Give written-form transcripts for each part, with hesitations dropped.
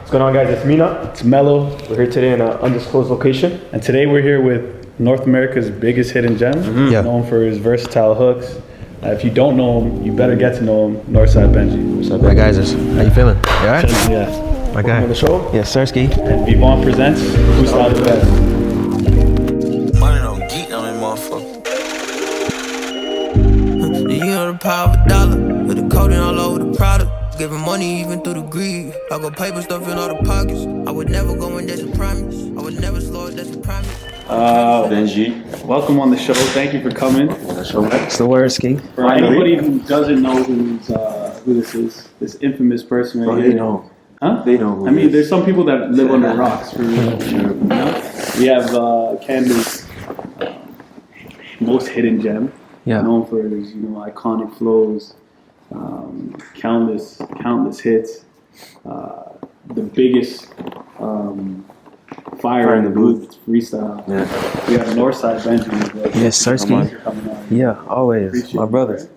What's going on, guys? It's Mina. It's Mello, We're here today in an undisclosed location. and today we're here with North America's biggest hidden gem, Yeah. known for his versatile hooks. If you don't know him, you better get to know him, Northside Benji. My guys, how you feeling? You alright? Yeah. My guy. On the show, Yes, Sirski. And Vivon presents Who's Style the Best. Money don't geek on that motherfucker. You know the power of a dollar, with the coding all over the product. Giving money even through the greed. I got paper stuff in all the pockets. I would never go in, that's a promise. I would never slow it, that's a promise. Benji, welcome on the show. Thank you for coming. It's the word, Ski. For anybody who doesn't know who this is, this infamous person right here. They know. Huh? They know who I it mean, is. there's some people that live under rocks. For real. You know? We have Candace, most hidden gem, Yeah. known for his iconic flows, countless hits, the biggest fire in the booth freestyle. Yeah. We have Northside Benjamin. Yes, Sirski. Coming out. Yeah, always. Appreciate My it, brother. man.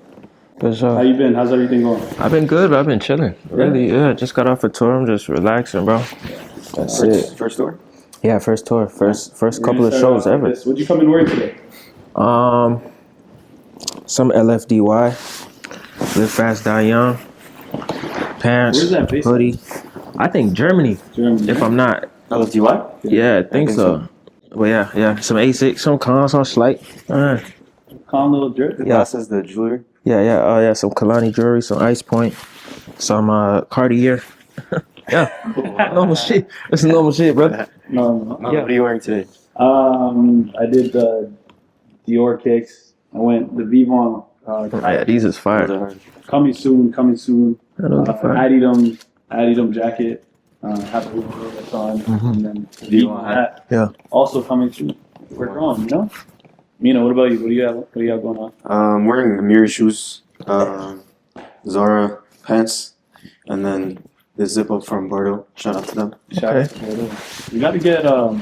For How sure. you been? How's everything going? I've been good, but I've been chilling. Really, yeah. Just got off a tour. I'm just relaxing, bro. That's it. First tour? Yeah, first tour. First We're couple gonna of start shows off with ever. this. What'd you come in wearing today? Some LFDY. Live Fast, Die Young. Pants. Where's that based? Hoodie. I think Germany. Germany. If I'm not. LFTY? Yeah, I think so. Well, yeah. Some A6, some cons, some slight. Calm little jerk. The Yeah. glasses, the jewelry. Yeah. Some Kalani jewelry, some Ice Point, some Cartier. Yeah, normal shit. It's normal shit, bro. No. Yeah. What are you wearing today? I did the Dior kicks. I went the Vivon. Yeah, these is Those fire. are hard. Coming soon. I know the fire. Adidum jacket. Have a little bit that's on. Mm-hmm. And then Vivon hat. Yeah. Also coming soon. We're on, you know? Mina, what about you? What do you have going on? I'm wearing Amiri shoes, Zara pants, and then the zip up from Bardo. Shout out to them. Shout out to them. You got to get Zara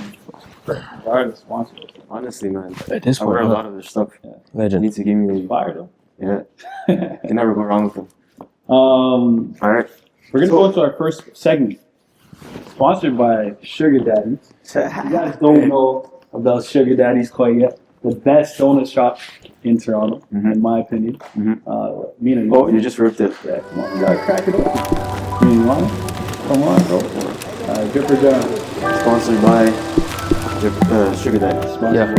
to sponsor us. Honestly, man, At this I wear a point, lot of their stuff. You legend. need to give me Fire though. yeah. You can never go wrong with them. All Alright. we're gonna go into our first segment, sponsored by Sugar Daddies. You guys don't know about Sugar Daddies quite yet. The best donut shop in Toronto, in my opinion. Mhm. Mina, Oh, you just ripped it. yeah, come on, you gotta crack it open. You want it? Come on, bro. Dripper John. Sponsored by Sugar Daddy. Yeah.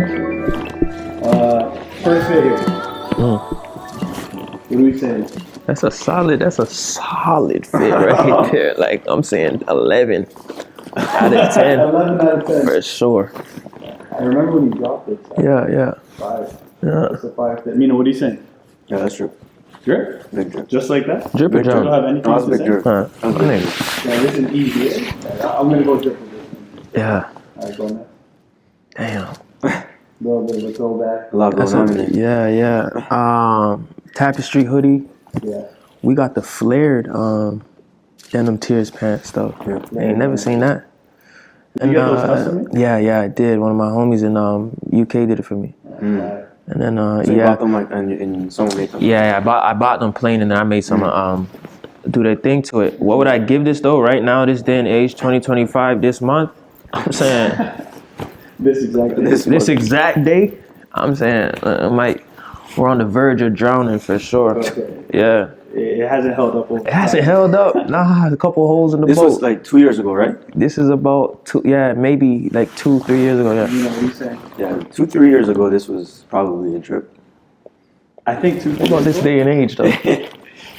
First video. Mm. What do we say? That's a solid fit right there. Like I'm saying, 11 out of 10 11 out of 10. for sure. I remember when you dropped it. Yeah. 5. Yeah. That's a 5. Mina, what are you saying? Yeah, that's true. Drip? Big drip. Just like that? Dripper You don't John. have anything No, that's to big say? drip. Huh. That's big. Nigga. Yeah, this is easy. Yeah, I'm gonna go drip with this. Yeah. Alright, go next. Damn. A little bit of a throwback. A lot That's going on in there. yeah. Tapestry hoodie. Yeah. We got the flared denim tears pants though. Yeah. I ain't never seen that. Did you get those custom made? Yeah, I did. One of my homies in UK did it for me. Alright. And then So you bought them like and someone made them. Yeah, I bought them plain and then I made some do their thing to it. What would I give this though? Right now, this day and age, 2025, this month, I'm saying This exactly. this exact day, I'm saying we're on the verge of drowning for sure. Okay. Yeah. It hasn't held up. It hasn't held up. Nah, a couple holes in the This boat. was like 2 years ago, right? This is about maybe like 2-3 years ago. Yeah. You know what I'm saying? Yeah, 2-3 years ago, this was probably a trip. I think 2 What about this day and age though?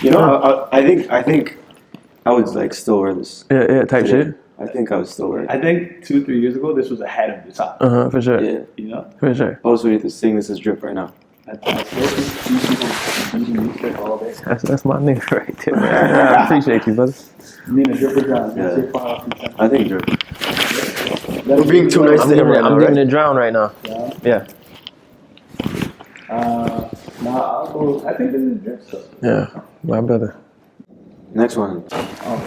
You know, I think I would like still wear this. Yeah, type today. shit. I think I would still wear it. I think 2-3 years ago, this was ahead of the time. For sure. Yeah. You know? For sure. Also, we have to sing this as drip right now. I still think these people eating music all day. That's my nigga right there, man. I appreciate you, brother. Mina, Dripper John. Yeah. That's your 5 out of 10. I think drip. We're being too nice I'm to him giving, right now, I'm giving right? it drown right now. Yeah. I'll go. I think this is drip stuff. Yeah. My brother. Next one.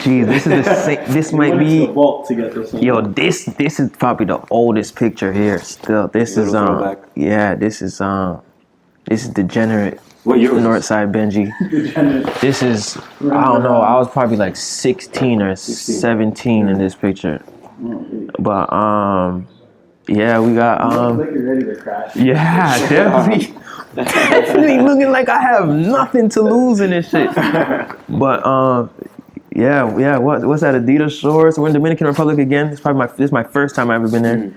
Geez, this is the same. This We might went to be. the vault to get this one. Yo, this is probably the oldest picture here. Still, this is Little throwback. yeah, this is degenerate. What year was this? Northside Benji. This is, I don't know, I was probably like 16 or 17 in this picture. But yeah, we got Like you're ready to crash. yeah, definitely, definitely looking like I have nothing to lose in this shit. But yeah, what's that? Adidas shorts. We're in Dominican Republic again. This is my first time I've ever been there.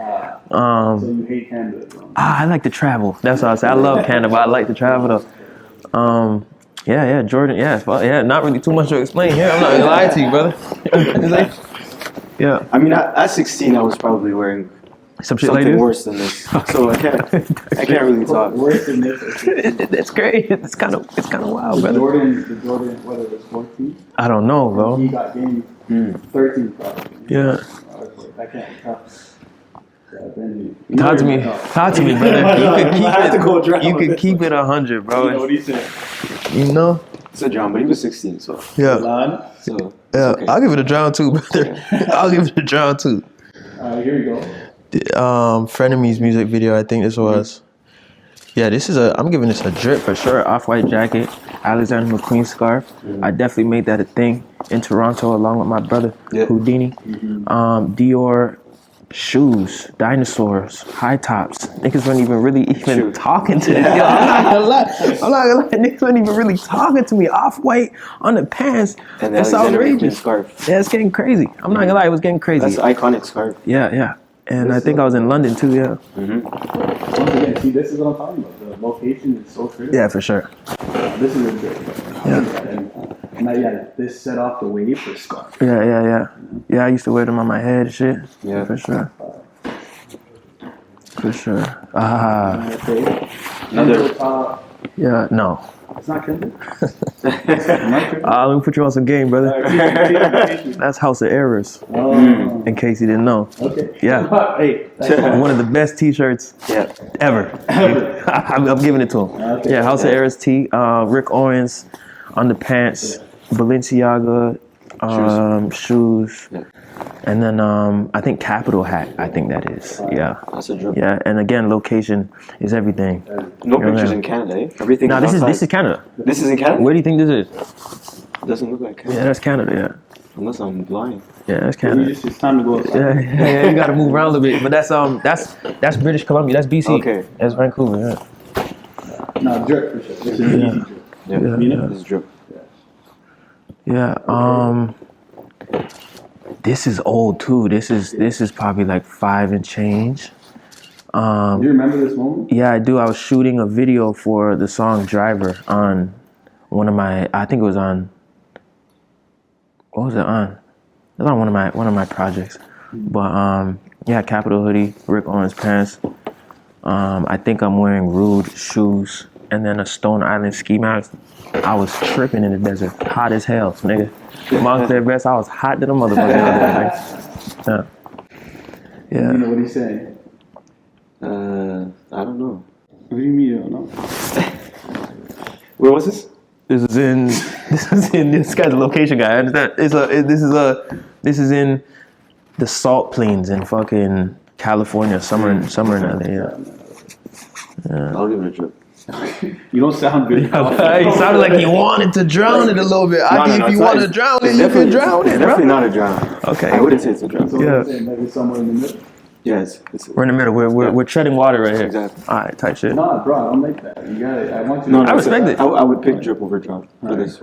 So you hate Canada, bro. I like to travel. That's what I say. I love Canada, but I like to travel though. Yeah, Jordan. Yeah, not really too much to explain here. I'm not gonna lie to you, brother. Yeah, I mean, at 16, I was probably wearing some shit like something this. worse than this, so I can't really talk. Worse than this. That's great. It's kind of wild, The brother. Jordan, whether it was 14, I don't know, he bro. got game 13 probably. Yeah. I can't tell. Talk to me, brother. I have to go drown. You could keep it 100, You know bro. what he said? You know? It's a John, but he was 16, so Yeah, so yeah. okay. I'll give it a drown too, brother. I'll give it a drown too. Here you go. Frenemies music video, I think this was. Yeah, I'm giving this a drip for sure. Off-white jacket, Alexander McQueen scarf. I definitely made that a thing in Toronto along with my brother Houdini. Dior shoes, dinosaurs, high tops. Niggas weren't even really talking to me. Yo, I'm not gonna lie. Niggas weren't even really talking to me. Off-white on the pants. And That's Alexander McQueen outrageous. scarf. Yeah, it's getting crazy. I'm not gonna lie, it was getting crazy. That's an iconic scarf. Yeah. And I think I was in London too, yeah. Once again, see, this is what I'm talking about. The location is so critical. Yeah, for sure. This is really good. And this set off the wave for scarf. Yeah. Yeah, I used to wear them on my head and shit. Yeah. For sure. Ah, Another. yeah, no. It's not Kendrick. Let me put you on some game, brother. That's House of Errors, Oh, in case you didn't know. okay. Yeah. Hey, One of the best t-shirts Yeah. ever. I'm giving it to him. Okay. Yeah, House of Errors tee, Rick Owens, underpants, Balenciaga, shoes. Yeah. And then I think Capital hat, I think that is. Yeah. That's a drip. Yeah, and again, location is everything. No Yeah, pictures man. in Canada, eh? Everything. No, is this is outside. Canada. This is in Canada. Where do you think this is? Doesn't look like Canada. Yeah, that's Canada. Yeah, Unless I'm blind. yeah, that's Canada. It's time to go outside. Yeah, you gotta move around a little bit. But that's British Columbia. That's BC. Okay. That's Vancouver. Yeah. No, drip for sure. This is easy drip. Yeah. You know? This is drip. Yeah. This is old too. This is probably like 5 and change. Do you remember this moment? Yeah, I do. I was shooting a video for the song Driver on one of my, I think it was on, what was it on? It was on one of my projects. But yeah, Capital hoodie, Rick Owens pants. I think I'm wearing Rude shoes and then a Stone Island ski mask. I was tripping in the desert, hot as hell, nigga. Montclair Vest, I was hot to the motherfucker. Yeah. Yeah. You know what he's saying? I don't know. What do you mean you don't know? Where was this? This guy's a location guy. I understand. This is in the Salt Plains in fucking California, somewhere in LA. Yeah. I'll give it a drip. You don't sound good. He sounded like he wanted to drown it a little bit. If you want to drown it, you can drown it, It's bro. definitely not a drown. Okay. I wouldn't say it's a drown. So Yeah. I'm saying maybe somewhere in the middle. Yeah, it's We're in the middle. We're treading water right here. Exactly. All right, tight shit. Nah, bro, I don't like that. You got it. I want you No, to. I respect it. I would pick drip over drown for this.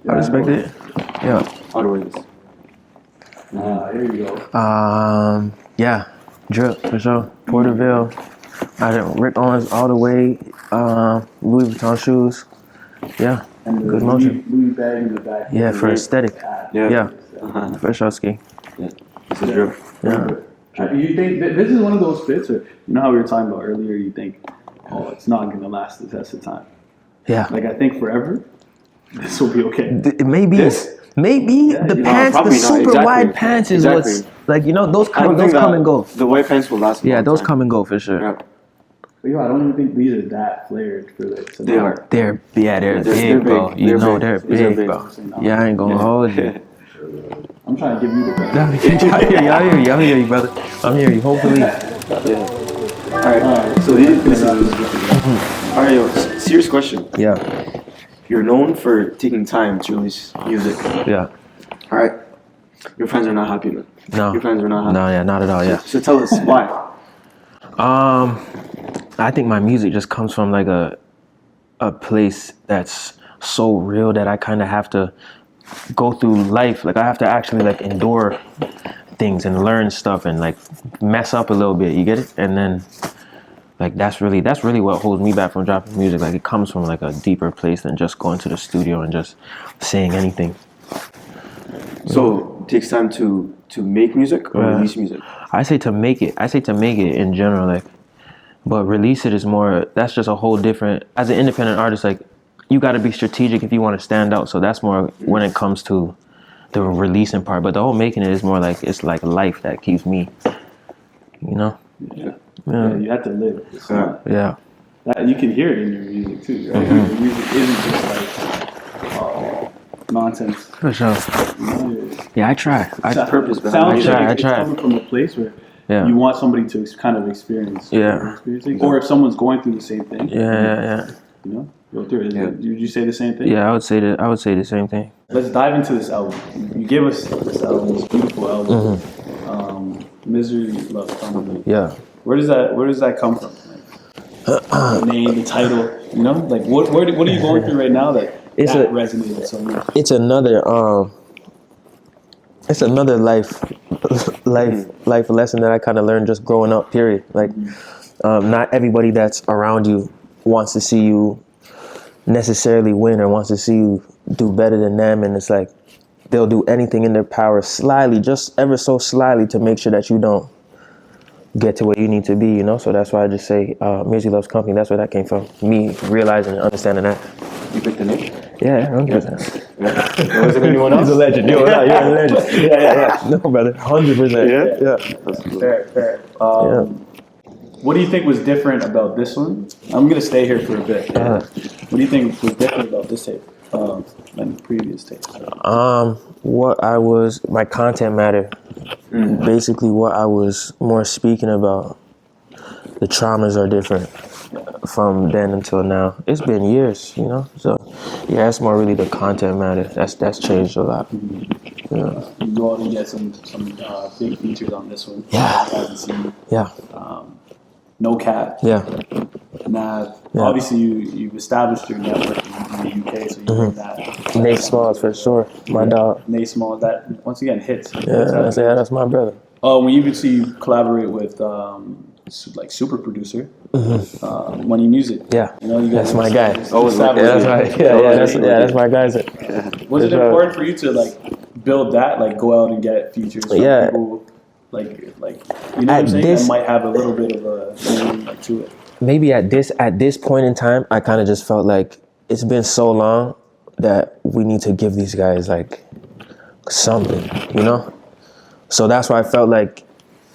I respect it. Yeah. Otherwise, Here you go. Yeah. Drip for sure. Porterville. I did Rick Owens all the way. Louis Vuitton shoes. Yeah. And the Good motion. Louis bag in the back. Yeah, for aesthetic. yeah. Yeah. For sure, ski. This is drip. Yeah. You think this is one of those fits, or you know how we were talking about earlier? You think, oh, it's not going to last the test of time. Yeah. Like I think forever, this will be okay. Maybe. This? Maybe the no, pants, the probably not. super Exactly. wide pants is what's Exactly. like. You know, those I don't come think and go. The white pants will last. a Yeah, long those time. come and go for sure. Yeah, But yo, I don't even think these are that flared for like. they are. They're They're big, bro. big. You They're know big. they're These are big, big. bro. Yeah, I ain't gonna hold you. I'm trying to give you the best. I hear you, brother. I'm here. You hopefully. Yeah. All right. So this is. All right, yo, serious question. Yeah, You're known for taking time to release music. yeah. All right. Your friends are not happy, man. No, Your friends are not happy. no, yeah, not at all. Yeah. So tell us why. I think my music just comes from like a place that's so real that I kind of have to go through life. Like I have to actually like endure things and learn stuff and like mess up a little bit. You get it? And then like that's really what holds me back from dropping music. Like it comes from like a deeper place than just going to the studio and just saying anything. So it takes time to make music or release music. I say to make it. I say to make it in general, like, but release it is more. That's just a whole different. As an independent artist, like, you got to be strategic if you want to stand out. So that's more when it comes to the releasing part. But the whole making it is more like it's like life that keeps me. You know. Yeah. Yeah. You have to live. It's not, Yeah. that, you can hear it in your music too, right? Mm-hmm. Your music isn't just like nonsense. For sure. Yeah, I try. Purpose behind Sounds it. I like it's try. coming from a place where Yeah. you want somebody to kind of experience. Yeah. what you're experiencing. Or if someone's going through the same thing. Yeah. You know, go through it. Yeah. Would you say the same thing? Yeah, I would say that. I would say the same thing. Let's dive into this album. You gave us this album, this beautiful album. Mm-hmm. Misery Loves Company. Yeah. Where does that come from? Like, the name, the title. You know, like what are you going through right now that It's that a- resonated so much? It's another life lesson that I kind of learned just growing up, period. Like not everybody that's around you wants to see you necessarily win or wants to see you do better than them, and it's like they'll do anything in their power slyly, just ever so slyly, to make sure that you don't get to where you need to be, you know. So that's why I just say Misery Loves Company. That's where that came from, me realizing and understanding that. You picked the name? Yeah, 100%. Was it anyone else? He's a legend. You're a legend. Yeah. No, brother. 100%. Yeah. Fair. Yeah. What do you think was different about this one? I'm gonna stay here for a bit. What do you think was different about this tape than the previous tape? My content matter. Basically, what I was more speaking about, the traumas are different from then until now. It's been years, you know. So, yeah, it's more really the content matter. That's changed a lot. Yeah. You go out and get some big features on this one. Yeah. You haven't seen. Yeah. No Cap. Yeah. Nav. Yeah. Obviously, you've established your network in the UK, so you bring that. Nate Smalls for sure. My dog. Nate Small. That once again hits. Yeah, that's my brother. Oh, when you can see you collaborate with like super producer, Money Music. Yeah. You know, you That's guys my guy. Always Yeah, that's right. That's my guy. Was it important for you to like build that, like go out and get features from Yeah. people, like you know what I'm saying? That might have a little bit of a meaning to it. Maybe at this point in time, I kind of just felt like it's been so long that we need to give these guys like something, you know? So that's why I felt like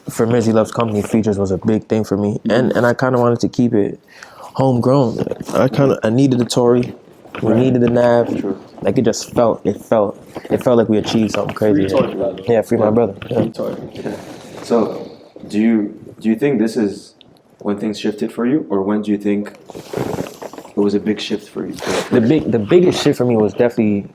for Misery Loves Company, features was a big thing for me. And I kind of wanted to keep it homegrown. I needed the Tory. We needed the Nav. Like it felt like we achieved something crazy. Free Tory, brother. Yeah, free my brother. Yeah. So, do you think this is when things shifted for you, or when do you think it was a big shift for you? The biggest shit for me was definitely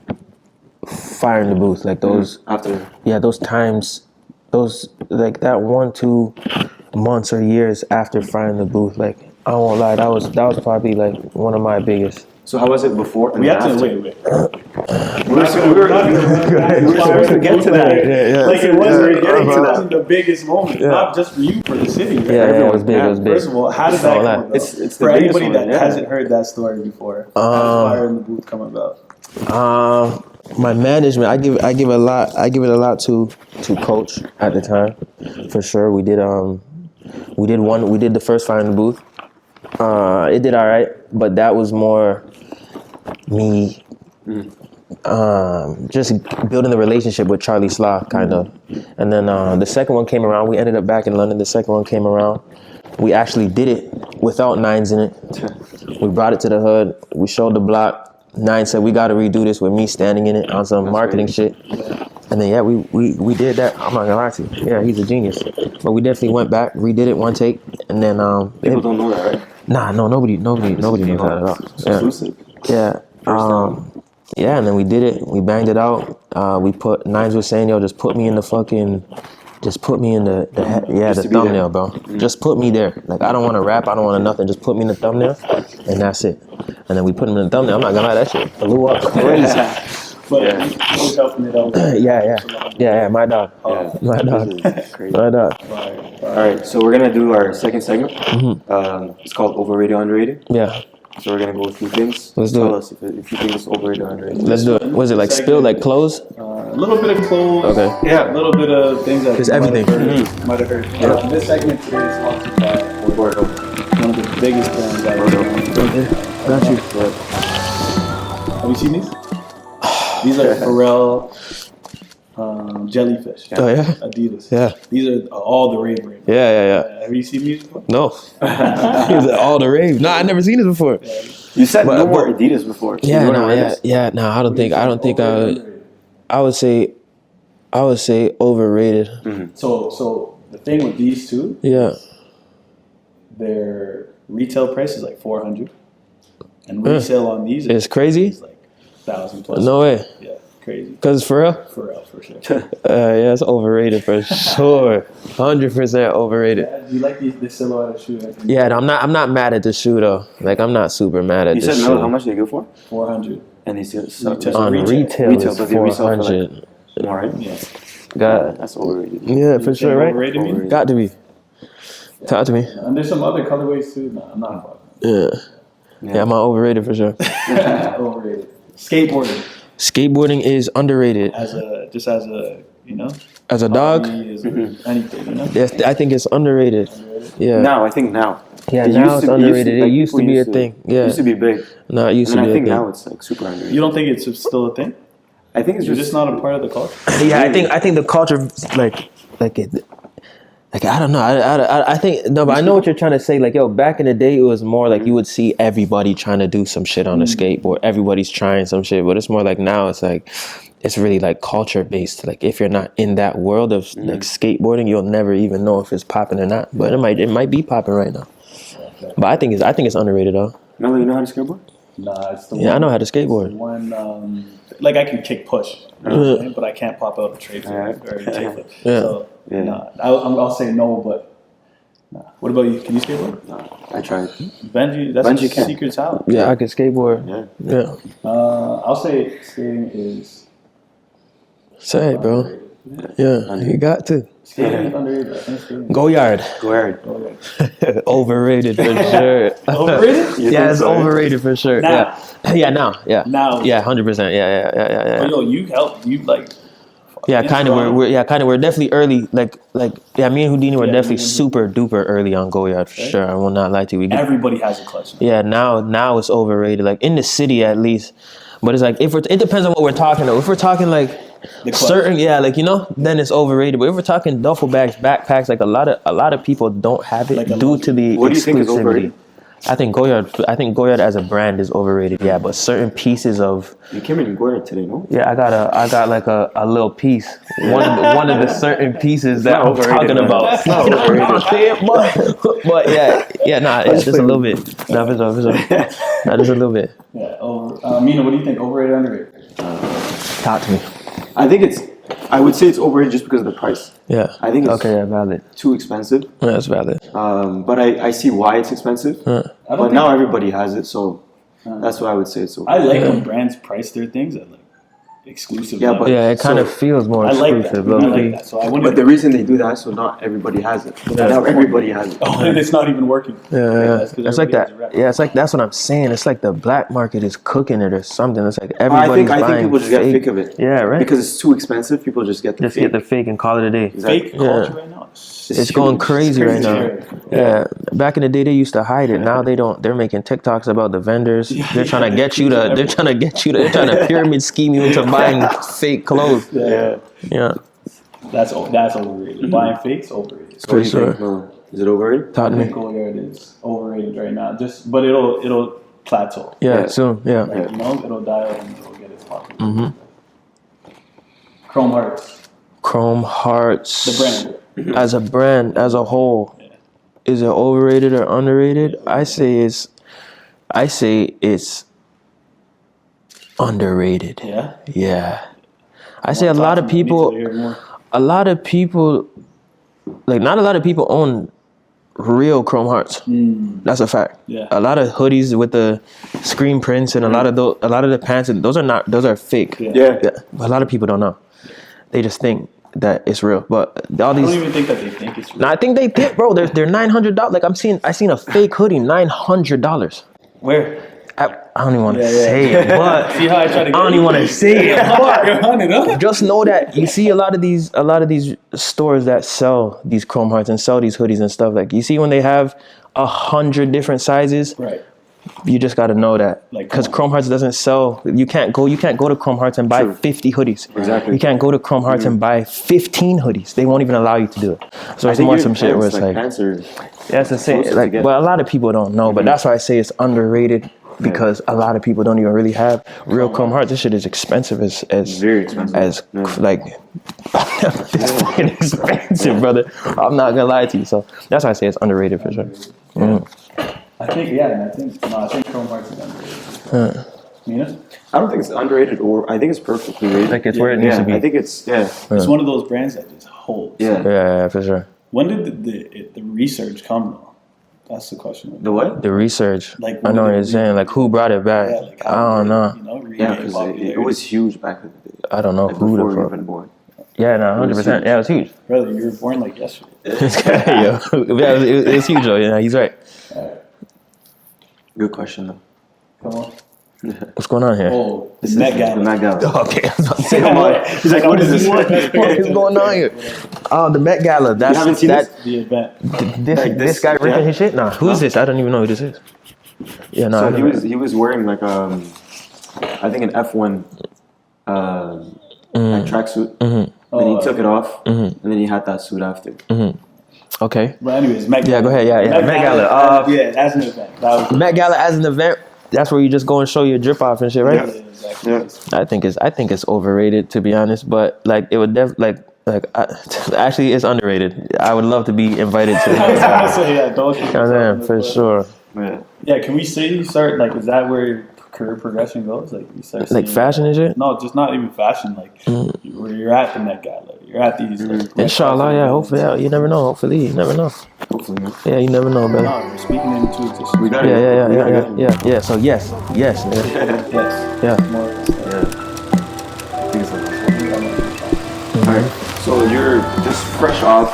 Fire in the Booth. Like those After. Yeah, those times, those like that 1-2 months or years after Fire in the Booth, like I won't lie, that was probably like one of my biggest. So how was it before? And We have after? to wait. We were supposed to get to that. Yeah. Like it wasn't getting to Uh-huh. that. The biggest moment, not just for you, for the city. Right? Yeah, it was big. It was big. First of all, how did that All come that. about? It's the for biggest anybody one, that yeah. hasn't heard that story before. How did Fire in the Booth come about? My management, I give it a lot to Coach at the time, for sure. We did the first Fire in the Booth. It did all right, but that was more me just building the relationship with Charlie Slaw, kind of. And then the second one came around. We ended up back in London. The second one came around. We actually did it without Nines in it. We brought it to the hood. We showed the block. Nine said, we got to redo this with me standing in it on some marketing shit. And then, yeah, we did that. I'm not going to lie to you. Yeah, he's a genius. But we definitely went back, redid it one take. And then... People don't know that, right? Nah, no, nobody knew that at all. Yeah. Exclusive. Yeah. Yeah, and then we did it. We banged it out. We put Nines was saying, yo, just put me in the Just to be thumbnail, there. bro. Just put me there. Like I don't want to rap. I don't want to nothing. Just put me in the thumbnail, and that's it. And then we put him in the thumbnail. I'm not gonna lie, that shit blew up crazy. But he was helping it out. Yeah. My dog. Yeah. My dog. This is crazy. My dog. All right, so we're gonna do our second segment. It's called overrated, underrated. Yeah. So we're gonna go through things. Let's do Tell it. us if you think it's overrated or underrated. Let's do it. Was it like spill, like clothes? A little bit of clothes. Okay. Yeah, a little bit of things that It's you might everything. have heard. This segment today is sponsored by Gordo. one of the biggest brands out there. Got you. Have you seen these? These are Pharrell jellyfish. Oh yeah. Adidas. Yeah. These are all the rave right now. Yeah. Have you seen these before? No. He was at all the rave. No, I never seen this before. You said But- no more Adidas before. Yeah, You no, wanna wear yeah, this? yeah. No, I don't think I would say overrated. So the thing with these two, Yeah. their retail price is like $400, and resale on these It's crazy? is like 1,000 plus. No way. Yeah, crazy. Cause for real? Pharrell for sure. Yeah, it's overrated for sure. 100% overrated. Do you like this silhouette of shoe? I think Yeah, no, I'm not mad at the shoe though. Like I'm not super mad at You the said shoe. no. How much did they go for? 400. And they said Retail. On retail Retail, is but they resell for, like, 400. more, right? Yeah. Got That's overrated. yeah, for sure, right? Overrated, mean? Overrated. Got to be. Talk to me. And there's some other colorways too. No, I'm not Yeah, I'm overrated for sure. fucking overrated. Skateboarding Skateboarding is underrated. as a As a dog, hobby, as anything, you know. yes, I think it's underrated. Yeah. Now, I think now. Yeah, It now used it's to- underrated. It like, used to people be a used thing. It Yeah. used to be big. No, it used And to then be I a think thing. now it's like super underrated. You don't think it's still a thing? I think it's You're just just not a part of the culture. Yeah, I think the culture like I don't know. I think no, but I know what you're trying to say. Like, yo, back in the day, it was more like you would see everybody trying to do some shit on a skateboard. Everybody's trying some shit, but it's more like now it's like it's really like culture based. Like if you're not in that world of like skateboarding, you'll never even know if it's popping or not. But it might be popping right now. But I think it's underrated though. Melo, you know how to skateboard? Nah, it's the Yeah, I know how to skateboard. one. Like I can kick push, you know what I'm saying? But I can't pop out a tray flip or a tail flip. Yeah. So, Yeah. nah, I'll say no, but nah. What about you? Can you skateboard? No, I tried. Benji, that's Benji a can. secret talent. Yeah, I can skateboard. Yeah. Yeah. I'll say skating is Say it, bro. Yeah, you got to. skating is underrated. I think skating. Go yard. Go ahead. Overrated for sure. Overrated? You Yeah, think it's so? overrated for sure. Now. Yeah. Yeah, now. Yeah. Now. Yeah, 100%. Yeah. But yo, you helped. You like. Yeah, in kind of. Toronto. We're definitely early. Like, yeah. Me and Houdini were Yeah, definitely me and super duper early on Go Yard for sure. I will not lie to you. Everybody has a clutch. Yeah, now it's overrated. Like in the city at least. But it's like it depends on what we're talking about. If we're talking like The clutch. certain, then it's overrated. But if we're talking duffel bags, backpacks, like a lot of people don't have it Like a due luxury. to the What do you think is exclusivity. overrated? I think Goyard as a brand is overrated. Yeah, but certain pieces of You came in Gordo today, no? I got like a little piece. One of the certain pieces that not I'm overrated, talking man. about. It's not You know what I'm overrated. saying? But it's just a little bit. No, for sure. Nah, just a little bit. Yeah. Mina, what do you think? Overrated, underrated? Talk to me. I would say it's overrated just because of the price. Yeah. I think it's okay. Yeah, valid. too expensive. Yeah, that's valid. But I see why it's expensive. I don't But think- now everybody has it, so that's why I would say it's I overrated. like when brands price their things at like exclusive. Yeah, level. but- Yeah, it kind So, of feels more I like that. exclusive. I low-key. like that. So I wouldn't. But the reason they do that is so not everybody has it. Now everybody has it. Oh, and it's not even working. Yeah, That's 'cause it's like everybody that. has a rep. Yeah, it's like that's what I'm saying. It's like the black market is cooking it or something. It's like I everybody's think buying people just get fake. sick of it. Yeah, right. Because it's too expensive, people just get the Just fake. get the fake and call it a day. Exactly. Fake culture right now. It's going crazy right now. Scary. Yeah, back in the day they used to hide it. Now they don't. They're making TikToks about the vendors. They're trying to get you to. They're trying to get you to. They're trying to pyramid scheme you into buying fake clothes. Yeah, Yeah, that's overrated. Buying fakes overrated. So what do you for think, Milo? Is it overrated? talk I to think me. Goyard is overrated right now. But it'll plateau. Yeah, Yeah. soon. Yeah. Like, it'll die out and it'll get its popularity. Chrome Hearts, Chrome Hearts. the brand. As a brand, as a whole, is it overrated or underrated? I say it's underrated. Yeah. Yeah. I say a lot of people, like not a lot of people own real Chrome Hearts. That's a fact. Yeah. A lot of hoodies with the screen prints and a lot of the pants, and those are fake. Yeah. But a lot of people don't know. They just think that it's real. But all I these, don't even think that they think it's real. no, I think they think, bro. They're $900. Like I seen a fake hoodie, $900. Where? I don't even want to say it, but See how I try to I don't even want to say it. But just know that you see a lot of these stores that sell these Chrome Hearts and sell these hoodies and stuff. Like you see when they have 100 different sizes. Right. You just got to know that Like, because Chrome Hearts doesn't sell. You can't go to Chrome Hearts and buy 50 hoodies. Exactly. You can't go to Chrome Hearts and buy 15 hoodies. They won't even allow you to do it. So it's more some shit where it's like, pants are yeah, it's the same. closer Like, together. but a lot of people don't know. But that's why I say it's underrated because a lot of people don't even really have real Chrome Hearts. This shit is expensive as very expensive. like it's fucking expensive, brother. I'm not gonna lie to you. So that's why I say it's underrated for sure. I think Chrome Hearts is underrated. Mina? I don't think it's underrated, or I think it's perfectly rated. Like it's where it needs to be. I think it's It's one of those brands that just holds. Yeah. Yeah, for sure. When did the research come though? That's the question. The what? The research. Like, I know what you're saying. Like who brought it back? Yeah, like I don't know. You know, Yeah, regain because it was huge back in the day. I don't know Like who before the we were fuck. even born. Yeah, no, 100%. Yeah, it was huge. Brother, you were born like yesterday. Yeah, it was huge though. Yeah, he's right. Good question though. Come on. What's going on here? Oh, This Met is Gala. the Met Gala. Okay, I was about to say, Come on. He's like, what is this? what is going on here? Oh, the Met Gala. That's haven't seen that. The event. This guy ripping yeah. his shit. Nah, who's this? I don't even know who this is. Yeah, no. So he was wearing like I think an F1 like tracksuit. Then he took it off, and then he had that suit after. Okay. But anyways, Met Gala. Yeah, go ahead. Yeah. Met Gala. Yeah, that's an event. That was Met Gala as an event. That's where you just go and show your drip off and shit, right? yeah, exactly. Yeah. I think it's overrated, to be honest. But like it would actually it's underrated. I would love to be invited to. I was gonna say, yeah, don't you? Goddamn, for sure. Yeah. Yeah, can we say you start like? Is that where your career progression goes? Like you start Like seeing- fashion and shit. No, just not even fashion. Like where you're at the Met Gala, you're at these. Like, Inshallah, yeah. Hopefully, yeah, you never know. Hopefully, you never know. Hopefully, man. Yeah, you never know, brother. No, we're speaking into existence. We got it. Yeah. So yes, nigga. Yes. Yeah. More or less. I think it's like Alright. So you're just fresh off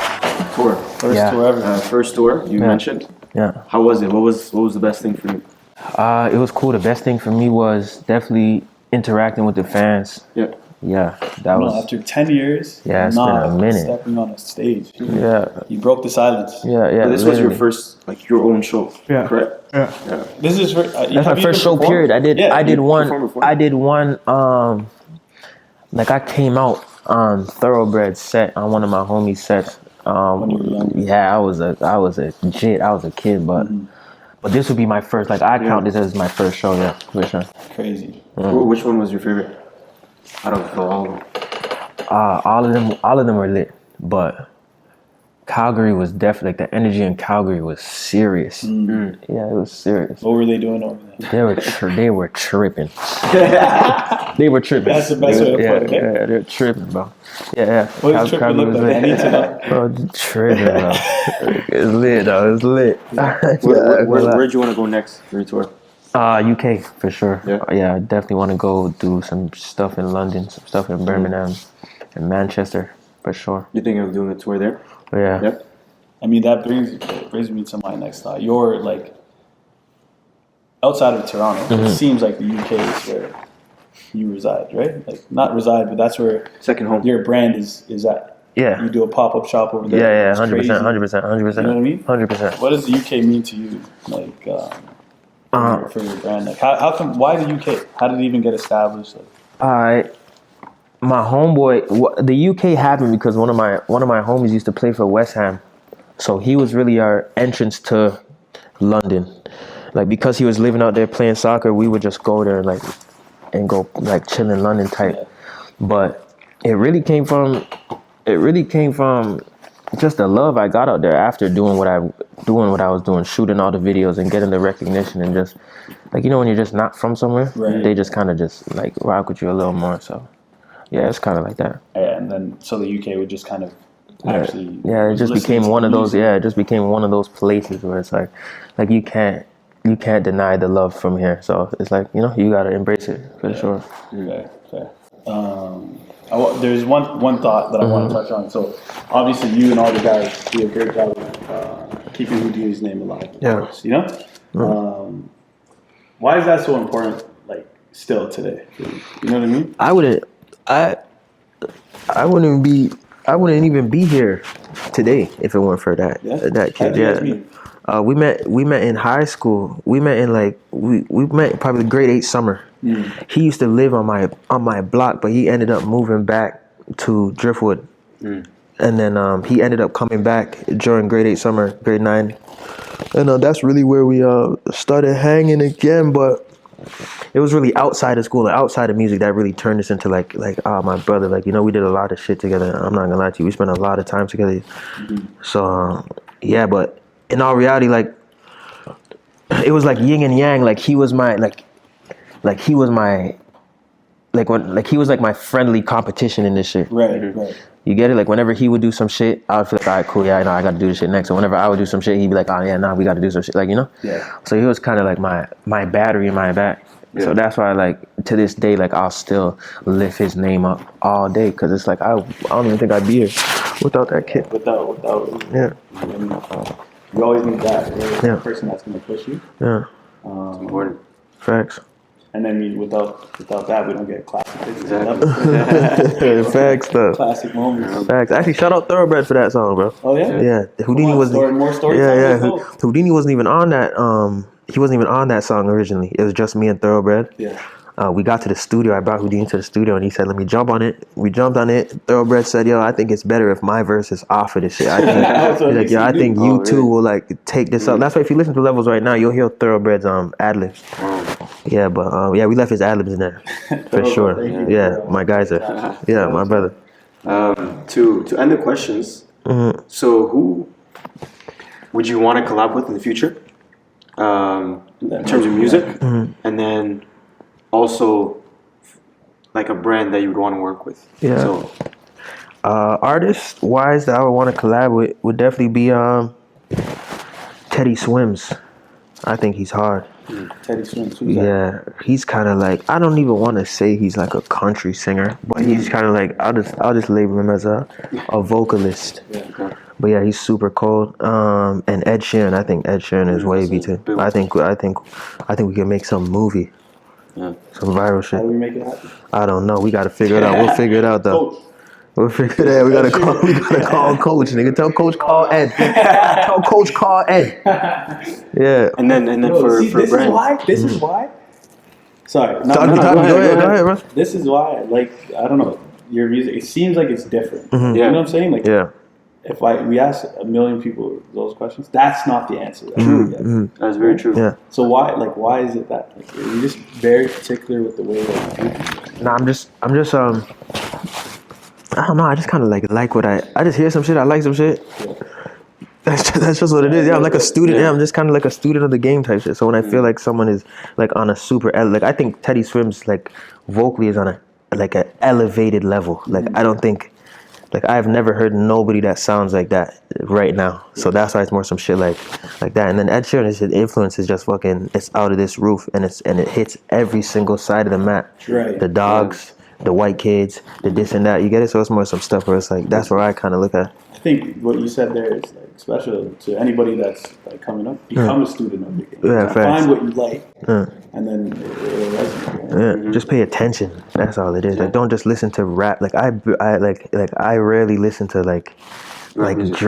tour. First Yeah. tour ever. First tour you mentioned. Yeah. How was it? What was the best thing for you? It was cool. The best thing for me was definitely interacting with the fans. Yeah. Yeah, that No, was. after 10 years, Yeah, it's been not a minute. stepping on a stage. Yeah. You broke the silence. Yeah. But this was your literally. first, like your own show. Yeah. Correct. This is That's my first show. Period. I did performed before? one. Like I came out on Thoroughbred set on one of my homies' sets. When you were young. Yeah, I was a kid. I was a kid, but this would be my first. Like I count this as my first show. Yeah, for sure. Crazy. Which one was your favorite? Out of all of them. All of them were lit, but Calgary was definitely like the energy in Calgary was serious. Yeah, it was serious. What were they doing over there? They were tripping. They were tripping. That's the best way to yeah, put it. Yeah, they're tripping, bro. Yeah. What does tripping look like? I need to know. Bro, tripping, bro. It's lit, though. It's lit. Where'd you want to go next for your tour? UK for sure. Yeah. I definitely want to go do some stuff in London, some stuff in Birmingham, and Manchester for sure. You think of doing a tour there? But yeah. Yep. I mean, that brings me to my next thought. You're like outside of Toronto. It seems like the UK is where you reside, right? Like not reside, but that's where Second home. your brand is at. Yeah. You do a pop up shop over there. Yeah, It's 100%, crazy. 100%, 100%. You know what I mean? 100%. What does the UK mean to you, like for your brand? Like, how come? Why the UK? How did it even get established? Like, My homeboy, the UK happened because one of my homies used to play for West Ham, so he was really our entrance to London. Like because he was living out there playing soccer, we would just go there and go like chill in London type. Yeah. But it really came from just the love I got out there after doing what I was doing, shooting all the videos and getting the recognition, and just like, you know, when you're just not from somewhere, Right. they just kind of just like rock with you a little more. So yeah, it's kind of like that. And then so the UK would just kind of actually Yeah, it just listen became to one the of those. music. Yeah, it just became one of those places where it's like you can't deny the love from here. So it's like, you know, you gotta embrace it for sure. Fair. There's one thought that I want to touch on. So obviously you and all the guys do a great job of keeping Houdini's name alive. Of Yeah. course, you know. Why is that so important? Like still today, you know what I mean? I wouldn't even be here today if it weren't for that Yeah? that How kid. do you guys Yeah. meet? We met in high school. We met in like we met probably grade 8 summer. He used to live on my block, but he ended up moving back to Driftwood. And then he ended up coming back during grade 8 summer, grade 9. And that's really where we started hanging again, but it was really outside of school, like outside of music, that really turned us into like my brother. Like, you know, we did a lot of shit together. I'm not gonna lie to you, we spent a lot of time together. So yeah, but in all reality, like it was like yin and yang. Like he was my he was like my friendly competition in this shit. Right. You get it? Like whenever he would do some shit, I would feel like, all right, cool, yeah, I know I got to do this shit next. So whenever I would do some shit, he'd be like, oh yeah, nah, we got to do some shit, like, you know? Yeah. So he was kind of like my battery in my back. So that's why, like, to this day, like, I'll still lift his name up all day, because it's like I don't even think I'd be here without that kid. Without Yeah. you always need that. Right? Yeah. The person that's gonna push you. Yeah. Important. Facts. And then without that, we don't get classic. Exactly. Facts stuff. Classic moments. Facts. Actually, shout out Thoroughbred for that song, bro. Oh yeah. Yeah, Houdini was more story. yeah. Houdini wasn't even on that. He wasn't even on that song originally. It was just me and Thoroughbred. Yeah. We got to the studio. I brought Houdini to the studio, and he said, "Let me jump on it." We jumped on it. Thoroughbred said, "Yo, I think it's better if my verse is off of this shit." I That's what think, like, he yo, I said, think dude. you Oh, two really? will like take this up. That's why if you listen to Levels right now, you'll hear Thoroughbred's ad libs. Yeah, but yeah, we left his ad libs in there for sure. Thank you. Yeah, my guys are. Yeah, my brother. To end the questions, so who would you want to collab with in the future? In terms of music, and then also like a brand that you would want to work with. Yeah. So Artist wise that I would want to collab with would definitely be Teddy Swims. I think he's hard. Teddy Swims. Who's that? Yeah, he's kind of like, I don't even want to say he's like a country singer, but he's kind of like, I'll just label him as a vocalist. okay. But yeah, he's super cold. And Ed Sheeran, I think Ed Sheeran is wavy too. big I think we can make some movie, Yeah. some viral How shit. do we make it happen? I don't know. We gotta figure it out. We'll figure it out though. Coach. We'll figure it out. We gotta call Coach, nigga. Tell Coach call Ed. Tell Coach call Ed. Yeah. And then Yo, for see, this brand. is why. This is why. Sorry. No, Talk no, to no, me. go ahead, Go ahead, bro. This is why. Like, I don't know. Your music. It seems like it's different. Mhm. You know what I'm saying? Like, Yeah. if we ask a million people those questions, that's not the answer. That's what we get. That's very true. Yeah. So why is it that? Like, are you just very particular with the way that you do things? Nah, I'm just I don't know. I just kind of like what I just hear some shit. I like some shit. That's just what it is. Yeah, I'm like a student. Yeah, I'm just kind of like a student of the game type shit. So when I feel like someone is like on a super like, I think Teddy Swims like vocally is on a like an elevated level. Like I don't think like I've never heard nobody that sounds like that right now. So that's why it's more some shit like that. And then Ed Sheeran, his influence is just fucking, it's out of this roof, and it hits every single side of the map. Right. The dogs, the white kids, the this and that. You get it? So it's more some stuff where it's like, that's where I kind of look at. I think what you said there is like special to anybody that's like coming up. Become a student of the game. Yeah, facts. Find what you like, Yeah. and then it'll resonate. Yeah, just pay attention. That's all it is. Like, don't just listen to rap. Like I rarely listen to like music.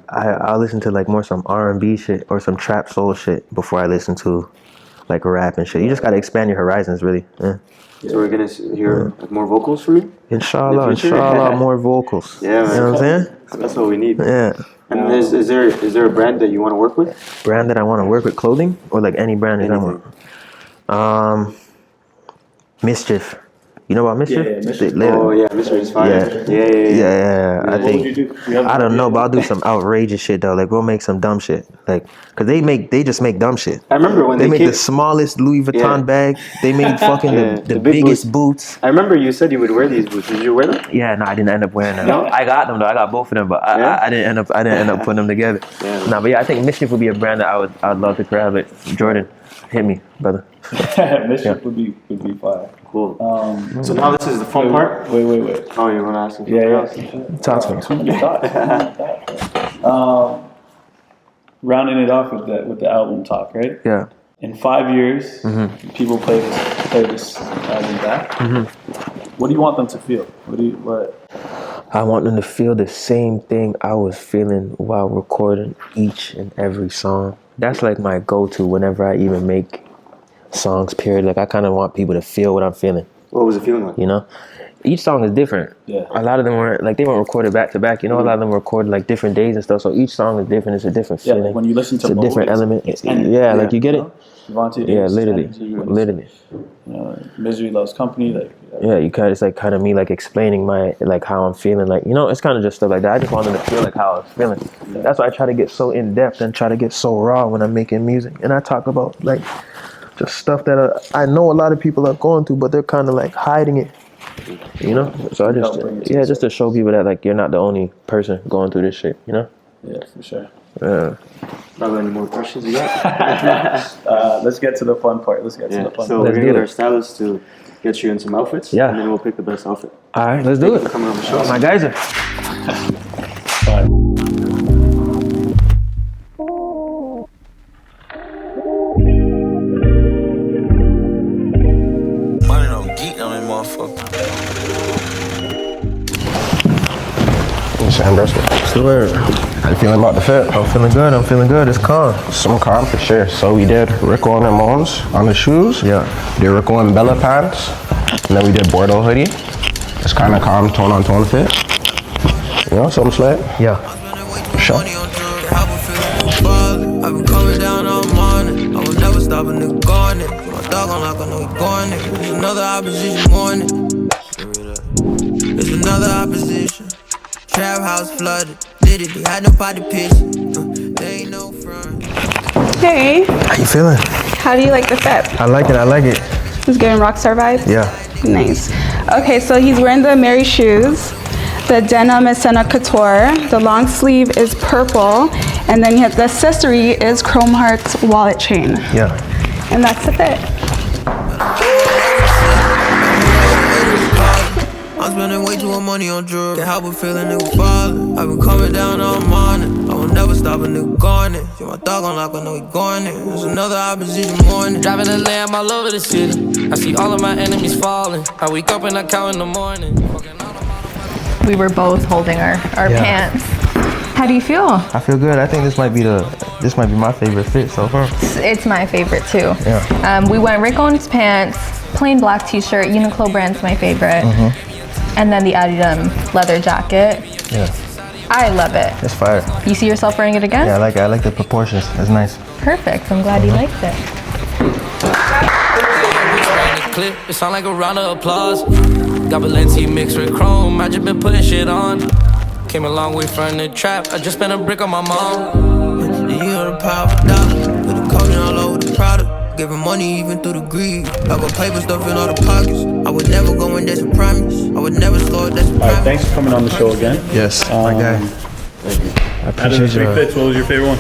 I'll listen to like more some R&B shit or some trap soul shit before I listen to like rap and shit. You just gotta expand your horizons, really. Yeah. So we're gonna hear like, more vocals from you. Inshallah, In the future. inshallah, more vocals. Yeah, man. You know what I'm saying? That's what we need. Yeah. And is there a brand that you want to work with? Brand that I want to work with, clothing or like any brand that I want. Mischief. You know about Mischief? Yeah, Mischief. Oh yeah, Mr. is fire. Yeah. I What would you think. do? You have I an don't know, idea? but I'll do some outrageous shit though. Like we'll make some dumb shit. Like, cause they just make dumb shit. I remember when They they make came. the smallest Louis Vuitton Yeah. bag. They made fucking Yeah, the the big biggest boots. I remember you said you would wear these boots. Did you wear them? Yeah, no, I didn't end up wearing them. No? I got them though. I got both of them, but Yeah? I didn't end up putting them together. Yeah. No, but yeah, I think Mischief would be a brand that I'd love to grab. It. Jordan, hit me, brother. Mischief would be fire. Cool. So now this is the fun part. Wait. Oh, you want to ask him? Yeah. Talk to me. 2 minute talk. Rounding it off with the album talk, right? Yeah. In 5 years, people play this album back. What do you want them to feel? What? I want them to feel the same thing I was feeling while recording each and every song. That's like my go-to whenever I even make songs, period. Like I kind of want people to feel what I'm feeling, What was it feeling like? you know? Each song is different. Yeah. A lot of them weren't recorded back to back. You know, a lot of them were recorded like different days and stuff. So each song is different. It's a different Yeah, feeling. like when you listen to it's a Mo, different element. it's Yeah, energy. like you get it. Devontae Yeah, Davis, literally, energy, when literally. Misery Loves Company, like Yeah, you kind of, it's like kind of me like explaining my like how I'm feeling, like, you know, it's kind of just stuff like that. I just want them to feel like how I was feeling. That's why I try to get so in depth and try to get so raw when I'm making music, and I talk about like just stuff that I know a lot of people are going through, but they're kind of like hiding it, you know. So I just just to show people that like you're not the only person going through this shit, you know. yeah, for sure. Yeah. Probably any more questions you got? Let's get to the fun part. Let's get to the fun So part. we're Let's gonna do get it. our stylist to get you in some outfits. Yeah. And then we'll pick the best outfit. All right, let's do Thank you it. for coming on the show. My guys are. Money don't geek on that motherfucker. Sam Briscoe. Swear. How you feeling about the fit? I'm feeling good. I'm feeling good. It's calm. Some calm for sure. So we did Rico and Ramones on the shoes. Yeah. Did Rico and Bella pants. And then we did Bordeaux hoodie. It's kind of calm, tone on tone fit. You know, something slick. Yeah. Sure. I've been coming down all morning. I will never stop a nigga going it. My dog on lock, I know he going it. It's another opposition morning. It's another opposition. Trap house flooded. Literally had no party piss. There ain't no front. Hey, How you feeling? how do you like the fit? I like it. I like it. He's giving rockstar vibes? Yeah. Nice. Okay, so he's wearing the Mary shoes. The denim is Senna Couture. The long sleeve is purple. And then the accessory is Chrome Hearts wallet chain. Yeah. And that's the fit. I'm spending way too much money on drugs. Can't help but feeling nigga falling. I've been coming down all morning. I will never stop a nigga going it. See my dog on lock, I know he going it. It's another opposition morning. Driving a lamb all over the city. I see all of my enemies falling. I wake up and I count in the morning. We were both holding our pants. How do you feel? I feel good. I think this might be my favorite fit so far. It's my favorite too. Yeah. We went Rick-Owens pants, plain black t-shirt, Uniqlo brand's my favorite. And then the Adidas leather jacket. Yeah. I love it. It's fire. You see yourself wearing it again? Yeah, I like it. I like the proportions. It's nice. Perfect. I'm glad you liked it. Clip, it sound like a round of applause. Got Valenti mixed with chrome. I just been putting shit on. Came a long way from the trap. I just spent a brick on my mom. The year of the power dollar. With the coating all over the product. Giving money even through the greed. I got paper stuff in all the pockets. I would never go in, that's a promise. I would never slow it, that's a All right, promise. thanks for coming on the show again. Yes, my guy. I Out of the appreciate three you. fits, what was your favorite one?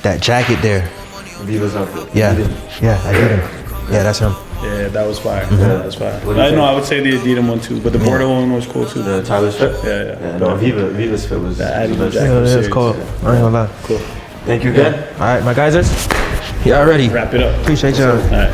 That jacket there. Viva's outfit. Yeah. Yeah, I did him. Yeah, that's him. Yeah, that was fire. Yeah, that was fire. I know, I would say the Adidas one too, but the Bordeaux one was cool too. The Tyler's fit? Yeah. No, Viva's fit was The Adidas the best. jacket. Yeah, that's Serious. cool. I ain't gonna lie. Cool. Thank you again. All right, my guys. Y'all ready? Wrap it up. Appreciate y'all. All right.